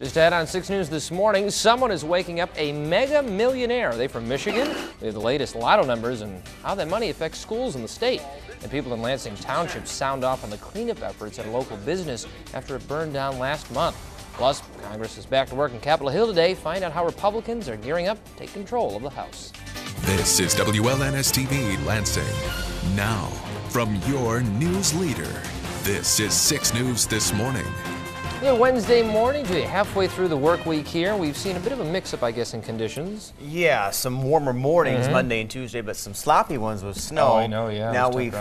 Just ahead on 6 News this morning, someone is waking up a mega millionaire. Are they from Michigan? We have the latest lotto numbers and how that money affects schools in the state. And people in Lansing Township sound off on the cleanup efforts at a local business after it burned down last month. Plus, Congress is back to work in Capitol Hill today. Find out how Republicans are gearing up to take control of the House. This is WLNS TV Lansing. Now, from your news leader, this is 6 News This Morning. Yeah, Wednesday morning, halfway through the work week here. We've seen a bit of a mix-up, I guess, in conditions. Yeah, some warmer mornings Monday and Tuesday, but some sloppy ones with snow. Oh, I know, yeah. Now we've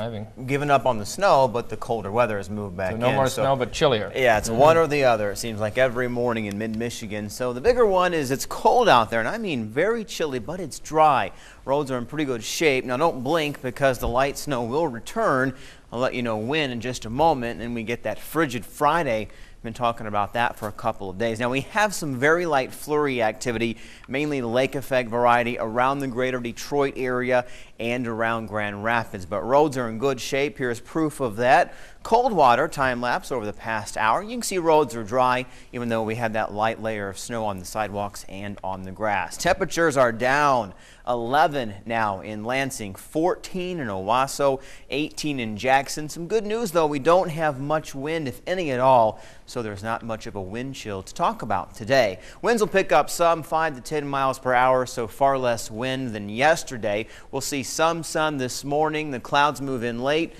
given up on the snow, but the colder weather has moved back in. So no more snow, but chillier. Yeah, it's one or the other. It seems like every morning in mid-Michigan. So the bigger one is it's cold out there, and I mean very chilly, but it's dry. Roads are in pretty good shape. Now don't blink because the light snow will return. I'll let you know when in just a moment, and we get that frigid Friday. Been talking about that for a couple of days. Now we have some very light flurry activity, mainly lake effect variety around the greater Detroit area and around Grand Rapids, but roads are in good shape. Here's proof of that. Cold water time lapse over the past hour. You can see roads are dry even though we had that light layer of snow on the sidewalks and on the grass. Temperatures are down. 11 now in Lansing, 14 in Owasso, 18 in Jackson. Some good news though, we don't have much wind, if any at all, so there's not much of a wind chill to talk about today. Winds will pick up some 5 to 10 miles per hour, so far less wind than yesterday. We'll see some sun this morning. The clouds move in late,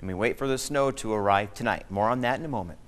and we wait for the snow to arrive tonight. More on that in a moment.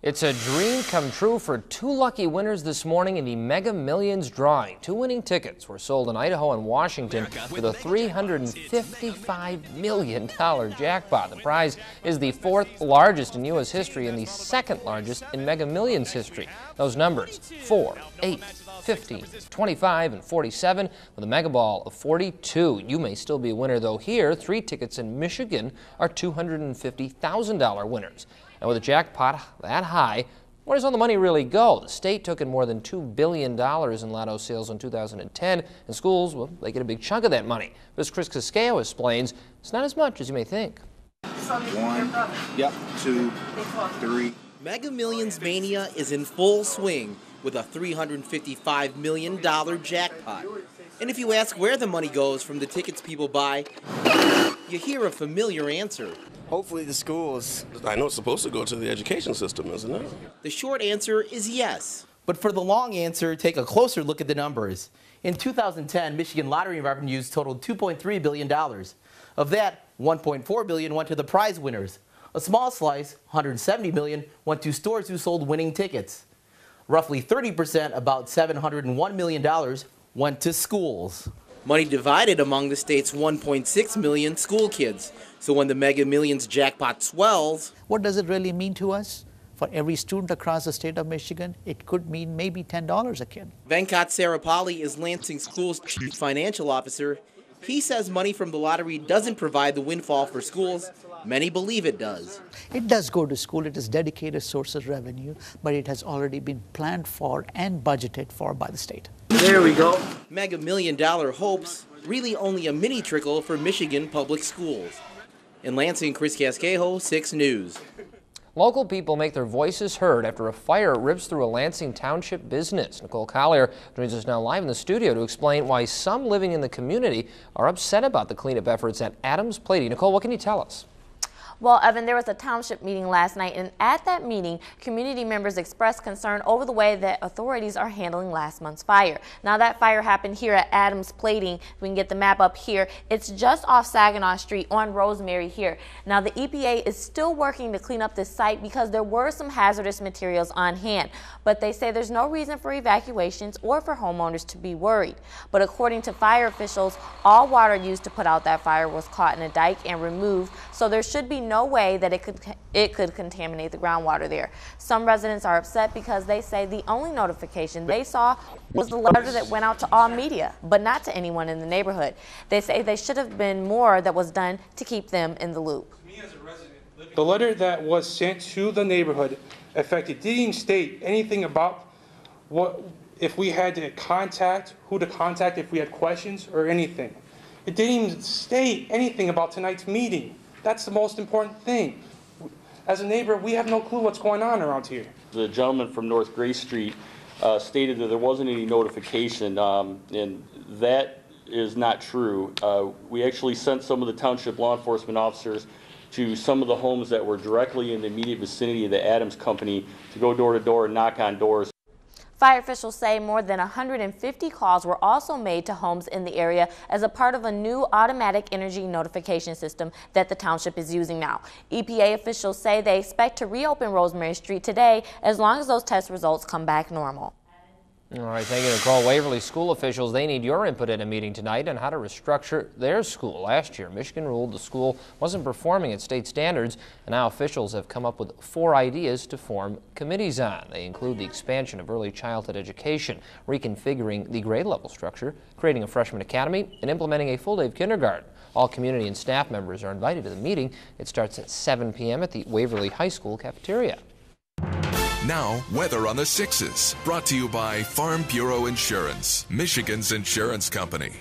It's a dream come true for 2 lucky winners this morning in the Mega Millions drawing. 2 winning tickets were sold in Idaho and Washington with a $355 million jackpot. The prize is the 4th largest in U.S. history and the 2nd largest in Mega Millions history. Those numbers, 4, 8, 15, 25, and 47 with a mega ball of 42. You may still be a winner, though. Here, 3 tickets in Michigan are $250,000 winners. And with a jackpot that high, where does all the money really go? The state took in more than $2 billion in lotto sales in 2010, and schools, well, they get a big chunk of that money. But as Chris Cascao explains, it's not as much as you may think. 1, 2, 3. Mega Millions mania is in full swing with a $355 million jackpot. And if you ask where the money goes from the tickets people buy, you hear a familiar answer. Hopefully the schools. I know it's supposed to go to the education system, isn't it? The short answer is yes. But for the long answer, take a closer look at the numbers. In 2010, Michigan lottery revenues totaled $2.3 billion. Of that, $1.4 billion went to the prize winners. A small slice, $170 million, went to stores who sold winning tickets. Roughly 30%, about $701 million, went to schools. Money divided among the state's 1.6 million school kids. So when the Mega Millions jackpot swells... What does it really mean to us? For every student across the state of Michigan, it could mean maybe $10 a kid. Venkat Sarapalli is Lansing School's chief financial officer. He says money from the lottery doesn't provide the windfall for schools. Many believe it does. It does go to school. It is dedicated source of revenue, but it has already been planned for and budgeted for by the state. There we go. Mega $1 million hopes, really only a mini trickle for Michigan public schools. In Lansing, Chris Cascao, 6 News. Local people make their voices heard after a fire rips through a Lansing Township business. Nicole Collier joins us now live in the studio to explain why some living in the community are upset about the cleanup efforts at Adams Plating. Nicole, what can you tell us? Well, Evan, there was a township meeting last night, and at that meeting, community members expressed concern over the way that authorities are handling last month's fire. Now, that fire happened here at Adams Plating. We can get the map up here. It's just off Saginaw Street on Rosemary here. Now, the EPA is still working to clean up this site because there were some hazardous materials on hand, but they say there's no reason for evacuations or for homeowners to be worried. But according to fire officials, all water used to put out that fire was caught in a dike and removed, so there should be no way that it could contaminate the groundwater there. Some residents are upset because they say the only notification they saw was the letter that went out to all media, but not to anyone in the neighborhood. They say there should have been more that was done to keep them in the loop. The letter that was sent to the neighborhood affected didn't state anything about what if we had to contact, who to contact if we had questions or anything. It didn't even state anything about tonight's meeting. That's the most important thing. As a neighbor, we have no clue what's going on around here. The gentleman from North Gray Street stated that there wasn't any notification, and that is not true. We actually sent some of the township law enforcement officers to some of the homes that were directly in the immediate vicinity of the Adams Company to go door to door and knock on doors. Fire officials say more than 150 calls were also made to homes in the area as a part of a new automatic energy notification system that the township is using now. EPA officials say they expect to reopen Rosemary Street today as long as those test results come back normal. All right, thank you, Nicole. Waverly school officials, they need your input at a meeting tonight on how to restructure their school. Last year, Michigan ruled the school wasn't performing at state standards, and now officials have come up with 4 ideas to form committees on. They include the expansion of early childhood education, reconfiguring the grade level structure, creating a freshman academy, and implementing a full-day kindergarten. All community and staff members are invited to the meeting. It starts at 7 p.m. at the Waverly High School cafeteria. Now, weather on the 6s, brought to you by Farm Bureau Insurance, Michigan's insurance company.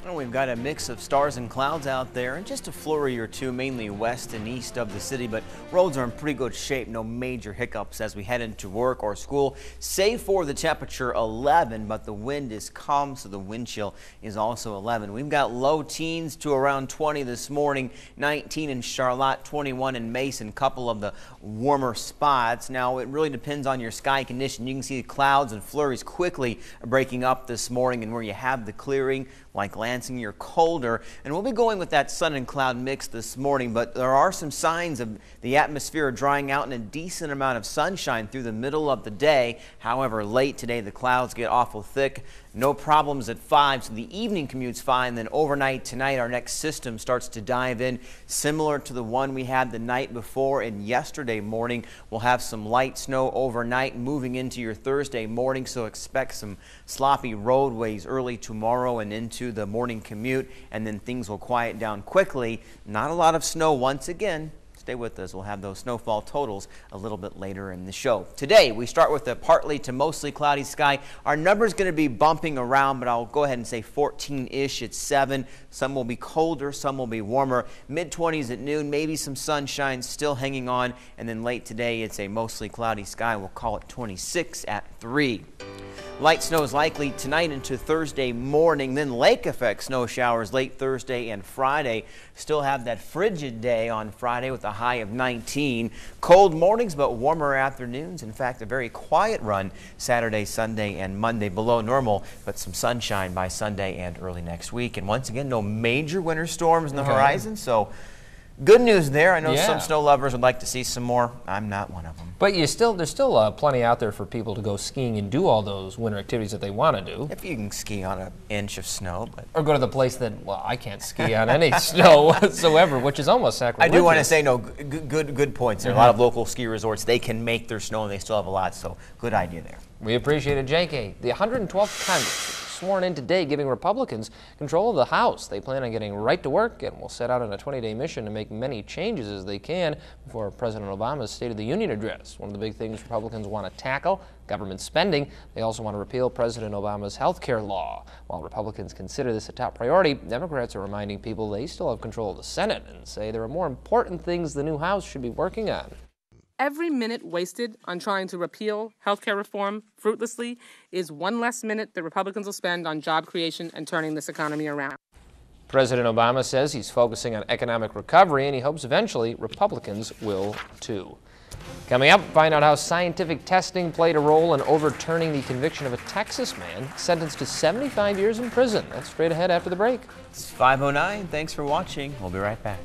Well, we've got a mix of stars and clouds out there, and just a flurry or two, mainly west and east of the city, but roads are in pretty good shape. No major hiccups as we head into work or school, save for the temperature 11, but the wind is calm, so the wind chill is also 11. We've got low teens to around 20 this morning, 19 in Charlotte, 21 in Mason, couple of the warmer spots. Now, it really depends on your sky condition. You can see the clouds and flurries quickly breaking up this morning, and where you have the clearing, like Lansing, you're colder, and we'll be going with that sun and cloud mix this morning, but there are some signs of the atmosphere drying out and a decent amount of sunshine through the middle of the day. However, late today the clouds get awful thick. No problems at 5, so the evening commute's fine. Then overnight tonight, our next system starts to dive in, similar to the one we had the night before and yesterday morning. We'll have some light snow overnight moving into your Thursday morning, so expect some sloppy roadways early tomorrow and into the morning commute, and then things will quiet down quickly. Not a lot of snow once again. Stay with us. We'll have those snowfall totals a little bit later in the show. Today, we start with a partly to mostly cloudy sky. Our number's going to be bumping around, but I'll go ahead and say 14-ish at 7. Some will be colder, some will be warmer. Mid-20s at noon, maybe some sunshine still hanging on. And then late today, it's a mostly cloudy sky. We'll call it 26 at 3. Light snow is likely tonight into Thursday morning, then lake effect snow showers late Thursday and Friday. Still have that frigid day on Friday with a high of 19. Cold mornings but warmer afternoons. In fact, a very quiet run Saturday, Sunday, and Monday below normal, but some sunshine by Sunday and early next week. And once again, no major winter storms on the horizon, so good news there. I know some snow lovers would like to see some more. I'm not one of them. But there's still plenty out there for people to go skiing and do all those winter activities that they want to do. If you can ski on an inch of snow. Or go to the place that, well, I can't ski on any snow whatsoever, which is almost sacrilegious. I do want to say, no, good points. There are a lot of local ski resorts. They can make their snow, and they still have a lot, so good idea there. We appreciate it, JK. The 112th Congress sworn in today, giving Republicans control of the House. They plan on getting right to work and will set out on a 20-day mission to make many changes as they can before President Obama's State of the Union address. One of the big things Republicans want to tackle, government spending. They also want to repeal President Obama's health care law. While Republicans consider this a top priority, Democrats are reminding people they still have control of the Senate and say there are more important things the new House should be working on. Every minute wasted on trying to repeal healthcare reform fruitlessly is one less minute that Republicans will spend on job creation and turning this economy around. President Obama says he's focusing on economic recovery, and he hopes eventually Republicans will too. Coming up, find out how scientific testing played a role in overturning the conviction of a Texas man sentenced to 75 years in prison. That's straight ahead after the break. It's 5:09. Thanks for watching. We'll be right back.